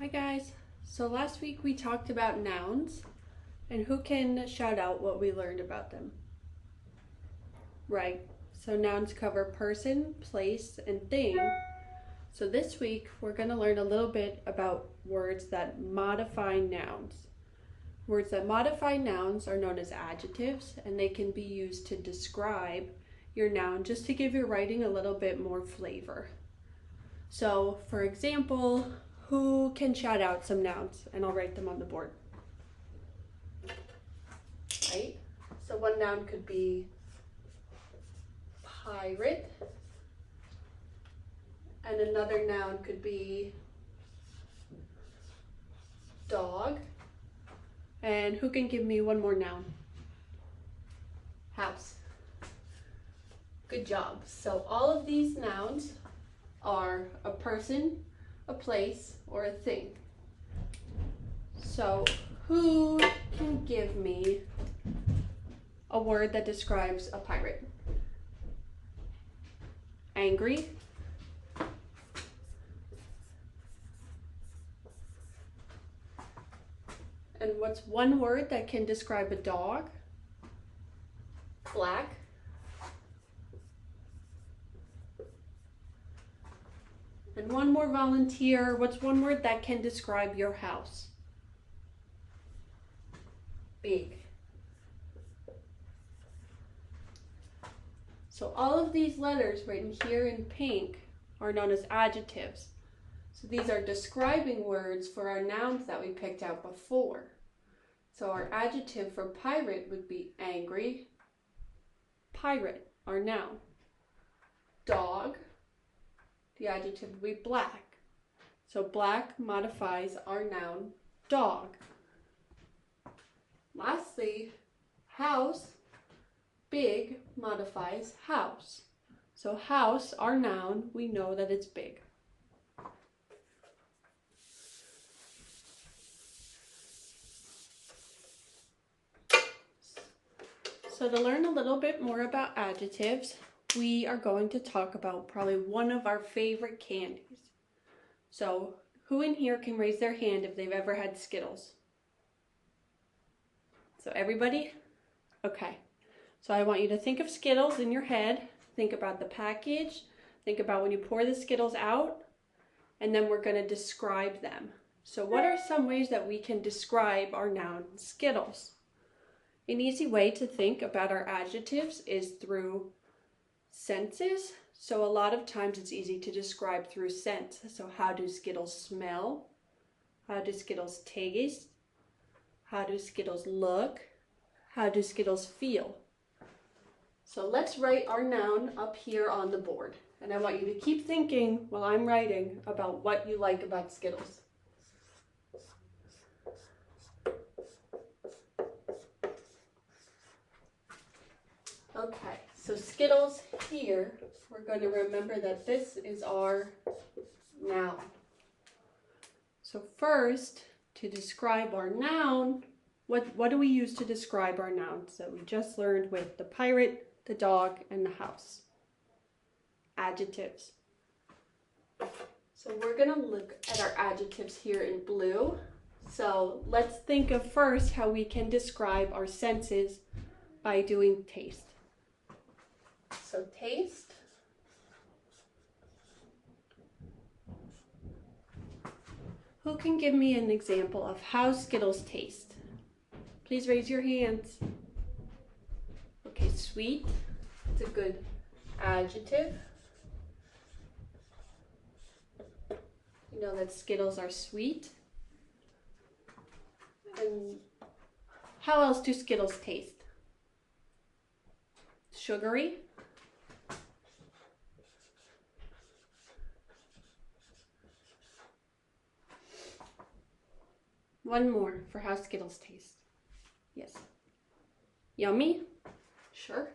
Hi guys. So last week we talked about nouns, and who can shout out what we learned about them? Right. So nouns cover person, place, and thing. So this week we're going to learn a little bit about words that modify nouns. Words that modify nouns are known as adjectives, and they can be used to describe your noun just to give your writing a little bit more flavor. So, for example, who can shout out some nouns? And I'll write them on the board. Right? So one noun could be pirate, and another noun could be dog. And who can give me one more noun? House. Good job. So all of these nouns are a person, a place, or a thing. So who can give me a word that describes a pirate? Angry. And what's one word that can describe a dog? Black. And one more volunteer. What's one word that can describe your house? Big. So all of these letters written here in pink are known as adjectives. So these are describing words for our nouns that we picked out before. So our adjective for pirate would be angry. Pirate, our noun. Dog, the adjective would be black. So black modifies our noun, dog. Lastly, house, big, modifies house. So house, our noun, we know that it's big. So to learn a little bit more about adjectives, we are going to talk about probably one of our favorite candies. So who in here can raise their hand if they've ever had Skittles? So everybody? Okay. So I want you to think of Skittles in your head. Think about the package. Think about when you pour the Skittles out. And then we're going to describe them. So what are some ways that we can describe our noun Skittles? An easy way to think about our adjectives is through senses. So a lot of times it's easy to describe through scent. So how do Skittles smell? How do Skittles taste? How do Skittles look? How do Skittles feel? So let's write our noun up here on the board. And I want you to keep thinking while I'm writing about what you like about Skittles. Okay, so Skittles here, we're going to remember that this is our noun. So first, to describe our noun, what do we use to describe our nouns that we just learned with the pirate, the dog, and the house? Adjectives. So we're going to look at our adjectives here in blue. So let's think of first how we can describe our senses by doing taste. So taste. Who can give me an example of how Skittles taste? Please raise your hands. Okay, sweet. It's a good adjective. You know that Skittles are sweet. And how else do Skittles taste? Sugary. One more for how Skittles taste. Yes. Yummy? Sure.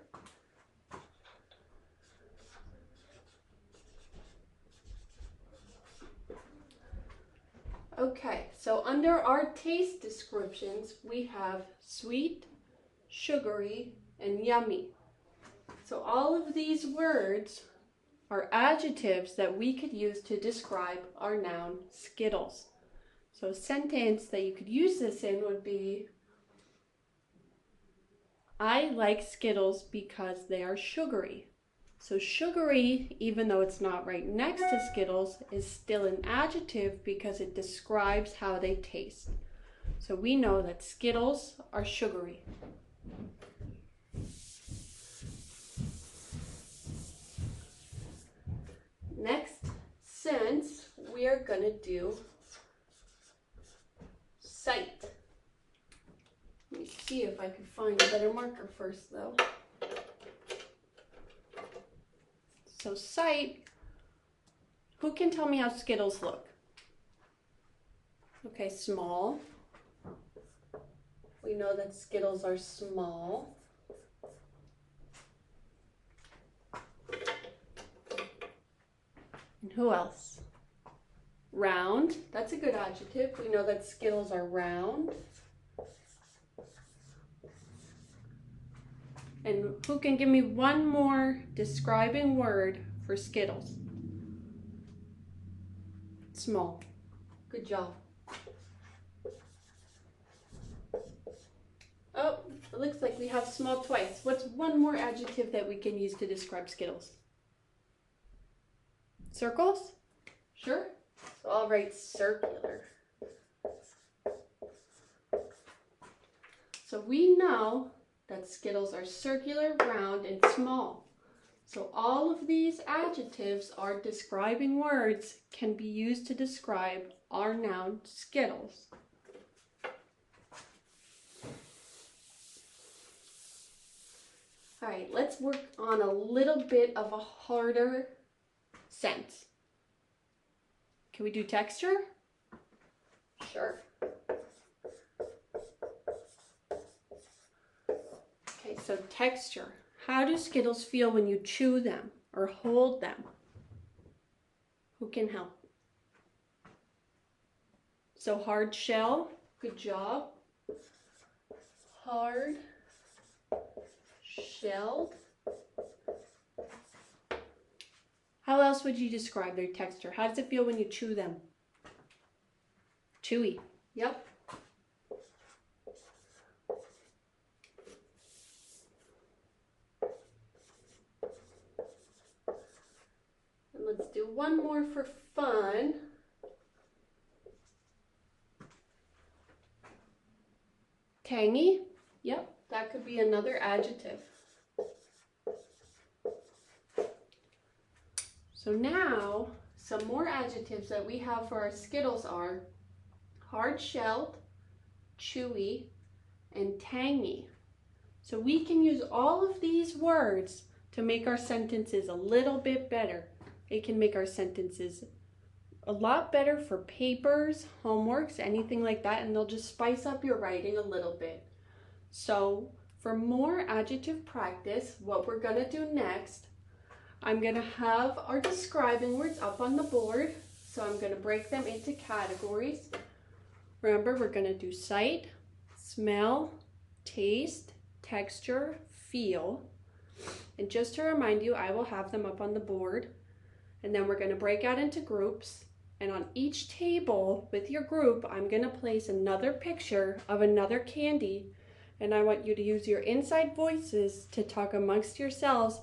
Okay, so under our taste descriptions, we have sweet, sugary, and yummy. So all of these words are adjectives that we could use to describe our noun Skittles. So a sentence that you could use this in would be, I like Skittles because they are sugary. So sugary, even though it's not right next to Skittles, is still an adjective because it describes how they taste. So we know that Skittles are sugary. Next sentence, we are going to do sight. Let me see if I can find a better marker first, though. So sight, who can tell me how Skittles look? Okay, small. We know that Skittles are small. And who else? Round, that's a good adjective. We know that Skittles are round. And who can give me one more describing word for Skittles? Small. Good job. Oh, it looks like we have small twice. What's one more adjective that we can use to describe Skittles? Circles? Sure. So I'll write circular. So we know that Skittles are circular, round, and small. So all of these adjectives are describing words can be used to describe our noun Skittles. All right, let's work on a little bit of a harder sense. Can we do texture? Sure. Okay, so texture. How do Skittles feel when you chew them or hold them? Who can help? So hard shell, good job. Hard shelled. How else would you describe their texture? How does it feel when you chew them? Chewy. Yep. And let's do one more for fun. Tangy. Yep, that could be another adjective. So now, some more adjectives that we have for our Skittles are hard-shelled, chewy, and tangy. So we can use all of these words to make our sentences a little bit better. It can make our sentences a lot better for papers, homeworks, anything like that, and they'll just spice up your writing a little bit. So for more adjective practice, what we're going to do next, I'm going to have our describing words up on the board. So I'm going to break them into categories. Remember, we're going to do sight, smell, taste, texture, feel. And just to remind you, I will have them up on the board. And then we're going to break out into groups. And on each table with your group, I'm going to place another picture of another candy. And I want you to use your inside voices to talk amongst yourselves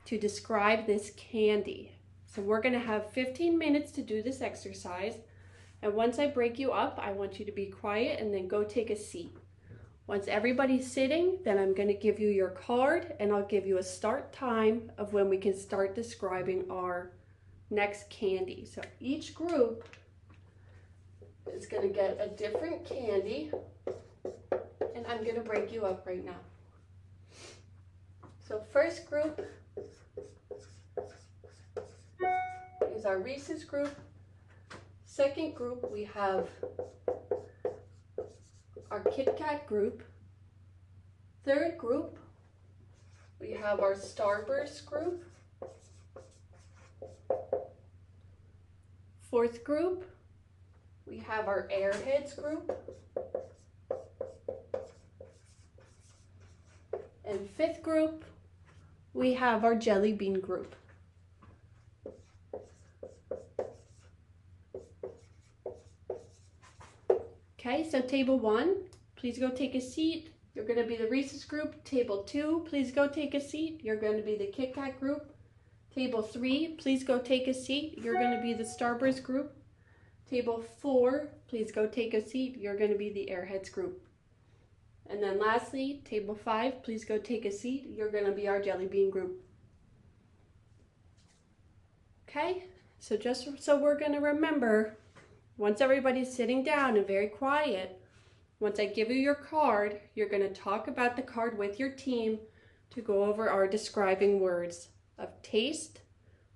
to describe this candy. So we're going to have 15 minutes to do this exercise. And once I break you up, I want you to be quiet and then go take a seat. Once everybody's sitting, then I'm going to give you your card and I'll give you a start time of when we can start describing our next candy. So each group is going to get a different candy and I'm going to break you up right now. So first group is our Reese's group. Second group, we have our Kit Kat group. Third group, we have our Starburst group. Fourth group, we have our Airheads group. And fifth group, we have our Jelly Bean group. Okay, so table 1, please go take a seat. You're going to be the Reese's group. Table 2, please go take a seat. You're going to be the Kit Kat group. Table 3, please go take a seat. You're going to be the Starburst group. Table 4, please go take a seat. You're going to be the Airheads group. And then lastly, table 5, please go take a seat. You're going to be our Jelly Bean group. Okay, so just so we're going to remember, once everybody's sitting down and very quiet, once I give you your card, you're going to talk about the card with your team to go over our describing words of taste,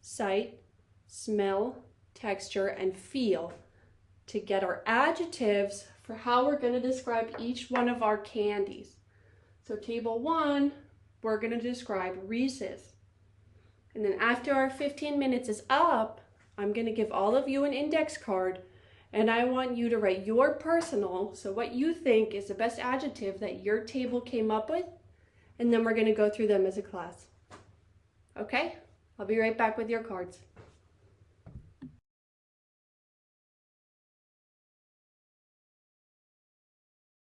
sight, smell, texture, and feel to get our adjectives for how we're going to describe each one of our candies. So table 1, we're going to describe Reese's. And then after our 15 minutes is up, I'm going to give all of you an index card, and I want you to write your personal, so what you think is the best adjective that your table came up with, and then we're going to go through them as a class. Okay? I'll be right back with your cards.